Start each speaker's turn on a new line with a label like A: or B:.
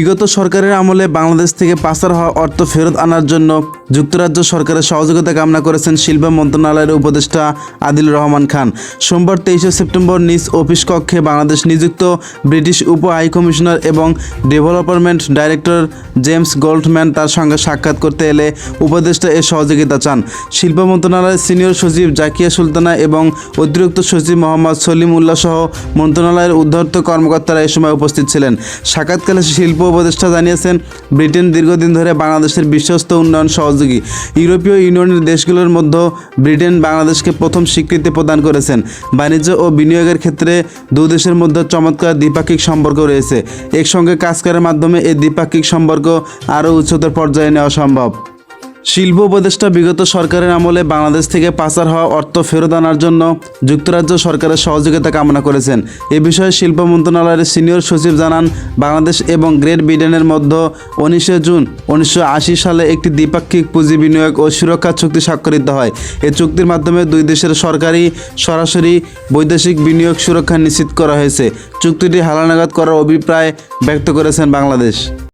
A: বিগত সরকারের আমলে বাংলাদেশ থেকে পাচার হওয়া অর্থ ফেরত আনার জন্য যুক্তরাজ্য সরকারের সহযোগিতা কামনা করেছেন শিল্প মন্ত্রণালয়ের উপদেষ্টা আদিলুর রহমান খান। সোমবার 23 সেপ্টেম্বর নিজ অফিস কক্ষে বাংলাদেশ নিযুক্ত ব্রিটিশ উপ হাইকমিশনার এবং ডেভেলপমেন্ট ডাইরেক্টর জেমস গোল্ডম্যান তার সঙ্গে সাক্ষাৎ করতে এলে উপদেষ্টা এ সহযোগিতা চান। শিল্প মন্ত্রণালয়ের সিনিয়র সচিব জাকিয়া সুলতানা এবং অতিরিক্ত সচিব মোহাম্মদ সলিম উল্লাহ সহ মন্ত্রণালয়ের ঊর্ধ্বতন কর্মকর্তারা এ সময় উপস্থিত ছিলেন। সাক্ষাৎকালে শিল্প উপদেষ্টা জানিয়েছেন, ব্রিটেন দীর্ঘদিন ধরে বাংলাদেশের বিশ্বস্ত উন্নয়ন সহযোগী। ইউরোপীয় ইউনিয়নের দেশগুলোর মধ্যে ব্রিটেন বাংলাদেশকে প্রথম স্বীকৃতি প্রদান করেছেন। বাণিজ্য ও বিনিয়োগের ক্ষেত্রে দুই দেশের মধ্যে চমৎকার দ্বিপাক্ষিক সম্পর্ক রয়েছে। একসঙ্গে কাজ করার মাধ্যমে এই দ্বিপাক্ষিক সম্পর্ক আরও উচ্চতর পর্যায়ে নেওয়া সম্ভব। শিল্প উপদেষ্টা বিগত সরকারের আমলে বাংলাদেশ থেকে পাচার হওয়া অর্থ ফেরত আনার জন্য যুক্তরাজ্য সরকারের সহযোগিতা কামনা করেছেন। এ বিষয়ে শিল্প মন্ত্রণালয়ের সিনিয়র সচিব জানান, বাংলাদেশ এবং গ্রেট ব্রিটেনের মধ্যে 19 জুন 1980 সালে একটি দ্বিপাক্ষিক পুঁজি বিনিয়োগ ও সুরক্ষা চুক্তি স্বাক্ষরিত হয়। এই চুক্তির মাধ্যমে দুই দেশের সরকারি সরাসরি বৈদেশিক বিনিয়োগ সুরক্ষা নিশ্চিত করা হয়েছে। চুক্তিটি হালনাগাদ করার অভিপ্রায় ব্যক্ত করেছেন বাংলাদেশ।